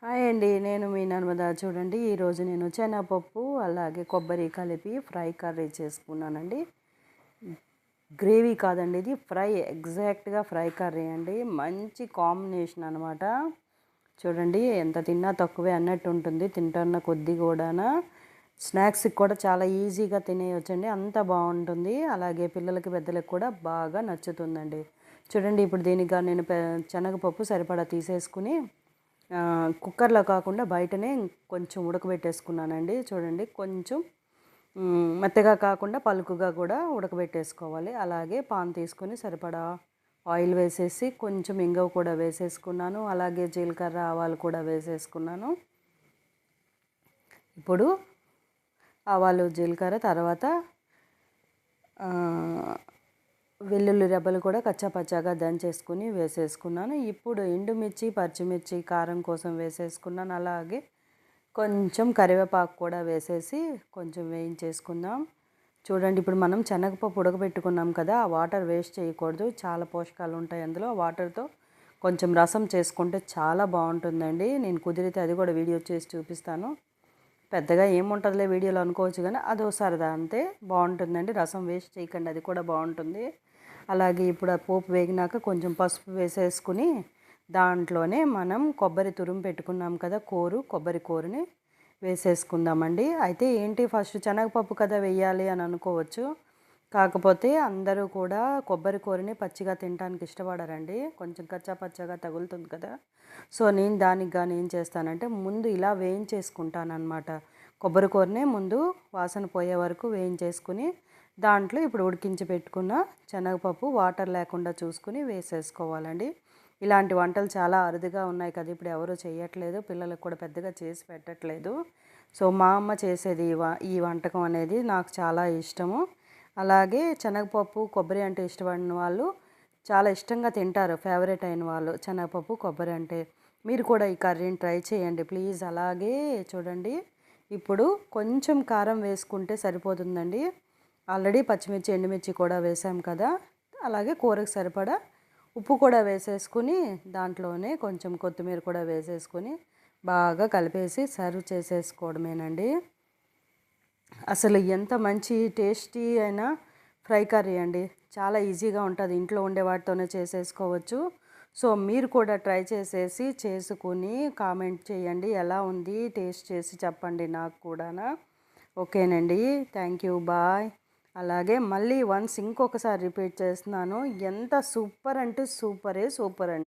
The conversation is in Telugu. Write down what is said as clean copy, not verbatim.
హాయ్ అండి. నేను మీ నర్మదా. చూడండి, ఈరోజు నేను శనగపప్పు అలాగే కొబ్బరి కలిపి ఫ్రై కర్రీ చేసుకున్నానండి. గ్రేవీ కాదండి, ఇది ఫ్రై, ఎగ్జాక్ట్గా ఫ్రై కర్రీ అండి. మంచి కాంబినేషన్ అనమాట. చూడండి, ఎంత తిన్నా తక్కువే అన్నట్టు ఉంటుంది. తింటున్న కొద్ది కూడానా స్నాక్స్కి కూడా చాలా ఈజీగా తినేయొచ్చండి. అంత బాగుంటుంది. అలాగే పిల్లలకి పెద్దలకు కూడా బాగా నచ్చుతుందండి. చూడండి, ఇప్పుడు దీనికి నేను శనగపప్పు సరిపడా తీసేసుకుని కుక్కర్లో కాకుండా బయటనే కొంచెం ఉడకబెట్టేసుకున్నానండి. చూడండి, కొంచెం మెత్తగా కాకుండా పలుకుగా కూడా ఉడకబెట్టేసుకోవాలి. అలాగే పాన్ తీసుకొని సరిపడా ఆయిల్ వేసేసి కొంచెం ఇంగువ కూడా వేసేసుకున్నాను. అలాగే జీలకర్ర ఆవాలు కూడా వేసేసుకున్నాను. ఇప్పుడు ఆవాలు జీలకర్ర తర్వాత వెల్లుల్లి రెబ్బలు కూడా కచ్చాపచ్చాగా దంచేసుకుని వేసేసుకున్నాను. ఇప్పుడు ఎండుమిర్చి పచ్చిమిర్చి కారం కోసం వేసేసుకున్నాను. అలాగే కొంచెం కరివేపాకు కూడా వేసేసి కొంచెం వేయించేసుకుందాం. చూడండి, ఇప్పుడు మనం శనగపప్పు ఉడకబెట్టుకున్నాం కదా, ఆ వాటర్ వేస్ట్ చేయకూడదు. చాలా పోషకాలు ఉంటాయి అందులో. వాటర్తో కొంచెం రసం చేసుకుంటే చాలా బాగుంటుందండి. నేను కుదిరితే అది కూడా వీడియో చేసి చూపిస్తాను. పెద్దగా ఏముంటుందిలే వీడియోలో అనుకోవచ్చు, కానీ అదో సరదా అంతే. బాగుంటుందండి, రసం వేస్ట్ చేయకండి, అది కూడా బాగుంటుంది. అలాగే ఇప్పుడు ఆ పోపు వేగినాక కొంచెం పసుపు వేసేసుకుని దాంట్లోనే మనం కొబ్బరి తురుము పెట్టుకున్నాం కదా, కొబ్బరి కూరని వేసేసుకుందామండి. అయితే ఏంటి, ఫస్ట్ శనగపప్పు కదా వేయాలి అని అనుకోవచ్చు. కాకపోతే అందరూ కూడా కొబ్బరి కూరని పచ్చిగా తినడానికి ఇష్టపడరండి. కొంచెం కచ్చాపచ్చగా తగులుతుంది కదా. సో నేను దానికి కానీ ఏం చేస్తానంటే ముందు ఇలా వేయించేసుకుంటానమాట. కొబ్బరి కూరని ముందు వాసన పోయే వరకు వేయించేసుకుని దాంట్లో ఇప్పుడు ఉడికించి పెట్టుకున్న శనగపప్పు వాటర్ లేకుండా చూసుకుని వేసేసుకోవాలండి. ఇలాంటి వంటలు చాలా అరుదుగా ఉన్నాయి కదా, ఇప్పుడు ఎవరు చేయట్లేదు, పిల్లలకు కూడా పెద్దగా చేసి పెట్టట్లేదు. సో మా అమ్మ చేసేది ఈ వంటకం అనేది నాకు చాలా ఇష్టము. అలాగే శనగపప్పు కొబ్బరి అంటే ఇష్టపడిన వాళ్ళు చాలా ఇష్టంగా తింటారు. ఫేవరెట్ అయిన వాళ్ళు శనగపప్పు కొబ్బరి అంటే. మీరు కూడా ఈ కర్రీని ట్రై చేయండి ప్లీజ్. అలాగే చూడండి, ఇప్పుడు కొంచెం కారం వేసుకుంటే సరిపోతుందండి. ఆల్రెడీ పచ్చిమిర్చి ఎండుమిర్చి కూడా వేసాం కదా. అలాగే కూరకు సరిపడా ఉప్పు కూడా వేసేసుకుని దాంట్లోనే కొంచెం కొత్తిమీర కూడా వేసేసుకొని బాగా కలిపేసి సర్వ్ చేసేసుకోవడమేనండి. అసలు ఎంత మంచి టేస్టీ అయినా ఫ్రై కర్రీ అండి. చాలా ఈజీగా ఉంటుంది, ఇంట్లో ఉండే వాటితోనే చేసేసుకోవచ్చు. సో మీరు కూడా ట్రై చేసేసి చేసుకుని కామెంట్ చేయండి, ఎలా ఉంది టేస్ట్ చేసి చెప్పండి నాకు కూడానా. ఓకేనండి, థ్యాంక్ యూ, బాయ్. అలాగే మళ్ళీ వన్స్ ఇంకొకసారి రిపీట్ చేస్తున్నాను, ఎంత సూపర్ అంటే సూపర్ అండి.